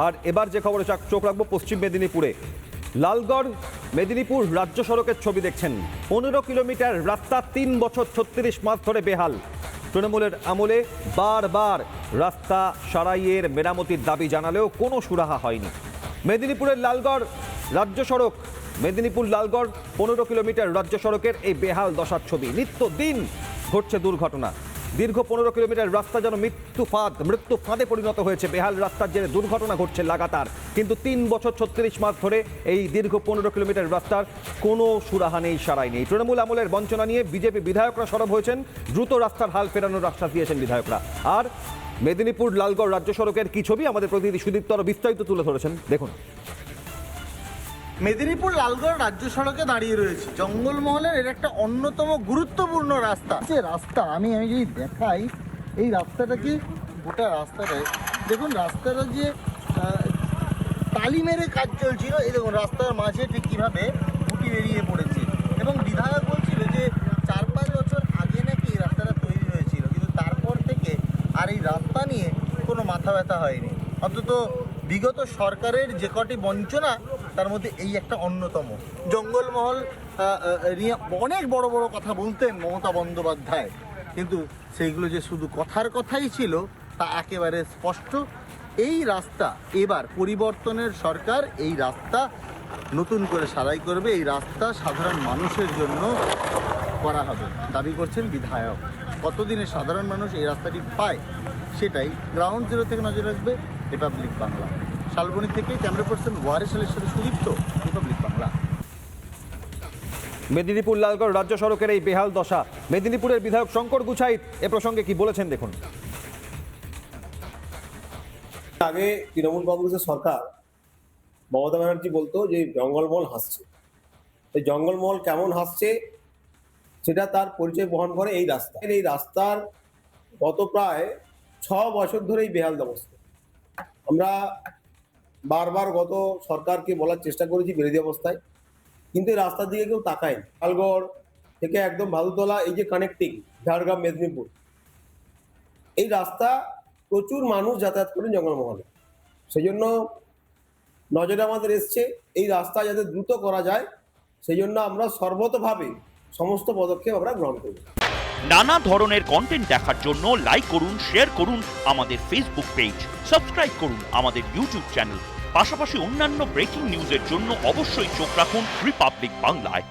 আর এবার যে খবরে চোখ রাখবো পশ্চিম মেদিনীপুরে। লালগড় মেদিনীপুর রাজ্য সড়কের ছবি দেখছেন। 15 কিলোমিটার রাস্তা 3 বছর 36 মাস ধরে বেহাল। তৃণমূলের আমলে বারবার রাস্তা সারাইয়ের মেরামতির দাবি জানালেও কোনো সুরাহা হয়নি। মেদিনীপুরের লালগড় রাজ্য সড়ক, মেদিনীপুর লালগড় 15 কিলোমিটার রাজ্য সড়কের এই বেহাল দশার ছবি। নিত্যদিন ঘটছে দুর্ঘটনা। দীর্ঘ 15 কিলোমিটার রাস্তা যেন মৃত্যু ফাঁদে পরিণত হয়েছে। বেহাল রাস্তার জেরে দুর্ঘটনা ঘটছে লাগাতার, কিন্তু 3 বছর 36 মাস ধরে এই দীর্ঘ 15 কিলোমিটার রাস্তার কোনো সুরাহা নেই, সারাই নেই। তৃণমূল আমলের বঞ্চনা নিয়ে বিজেপি বিধায়করা সরব হয়েছেন। দ্রুত রাস্তার হাল ফেরানোর আশ্বাস দিয়েছেন বিধায়করা। আর মেদিনীপুর লালগড় রাজ্য সড়কের কি ছবি আমাদের প্রতিনিধি সুদীপ্ত আরো বিস্তারিত তুলে ধরেছেন, দেখুন। মেদিনীপুর লালগড় রাজ্য সড়কে দাঁড়িয়ে রয়েছে। জঙ্গলমহলের এর একটা অন্যতম গুরুত্বপূর্ণ রাস্তা। যে রাস্তা আমি যদি দেখাই, এই রাস্তাটা কি গোটা রাস্তাটায় দেখুন, রাস্তাটা যে তালি মেরে কাজ চলছিল, এই দেখুন রাস্তার মাঝে ঠিক কীভাবে খুঁটি বেরিয়ে পড়েছে। এবং বিধায়ক বলছিল যে 4-5 বছর আগে নাকি এই রাস্তাটা তৈরি হয়েছিল, কিন্তু তারপর থেকে আর এই রাস্তা নিয়ে কোনো মাথা ব্যথা হয়নি। অন্তত বিগত সরকারের যে কটি বঞ্চনা তার মধ্যে এই একটা অন্যতম। জঙ্গলমহল নিয়ে অনেক বড় বড় কথা বলতেন মমতা বন্দ্যোপাধ্যায়, কিন্তু সেইগুলো যে শুধু কথার কথাই ছিল তা একেবারে স্পষ্ট। এই রাস্তা এবার পরিবর্তনের সরকার এই রাস্তা নতুন করে সারাই করবে। এই রাস্তা সাধারণ মানুষের জন্য করা হবে দাবি করছেন বিধায়ক। কতদিনে সাধারণ মানুষ এই রাস্তাটি পায় সেটাই গ্রাউন্ড জিরো থেকে নজর রাখবে রিপাবলিক বাংলা। শালবনী থেকে ক্যামেরা পার্সন ওয়ারিস আলীর সাথে সুদীপ্ত, রিপাবলিক বাংলা। মেদিনীপুর লালগড় রাজ্য সড়কের এই বেহাল দশা, মেদিনীপুরের বিধায়ক শঙ্কর গুছাইত এ প্রসঙ্গে কি বলেছেন দেখুন। আগে তৃণমূল কংগ্রেসের সরকার মমতা ব্যানার্জি বলতো যে জঙ্গলমহল হাসছে। এই জঙ্গলমহল কেমন হাসছে সেটা তার পরিচয় বহন করে এই রাস্তা। এই রাস্তার গত প্রায় 6 বছর ধরে এই বেহাল অবস্থা। আমরা বারবার গত সরকারকে বলার চেষ্টা করেছি বিরোধী অবস্থায়, কিন্তু এই রাস্তার দিকে কেউ তাকায়নি। লালগড় থেকে একদম ভাদুতলা, এই যে কানেক্টিং ঝাড়গ্রাম মেদিনীপুর, এই রাস্তা প্রচুর মানুষ যাতায়াত করেন জঙ্গলমহলে। সেই জন্য নজরে আমাদের এসছে এই রাস্তা যাতে দ্রুত করা যায়, সেই জন্য আমরা সর্বতভাবে সমস্ত পদক্ষেপ আমরা গ্রহণ করব। নানা ধরনের কন্টেন্ট দেখার জন্য লাইক করুন, শেয়ার করুন আমাদের ফেসবুক পেজ, সাবস্ক্রাইব করুন আমাদের ইউটিউব চ্যানেল। পাশাপাশি অন্যান্য ব্রেকিং নিউজের জন্য অবশ্যই চোখ রাখুন রিপাবলিক বাংলায়।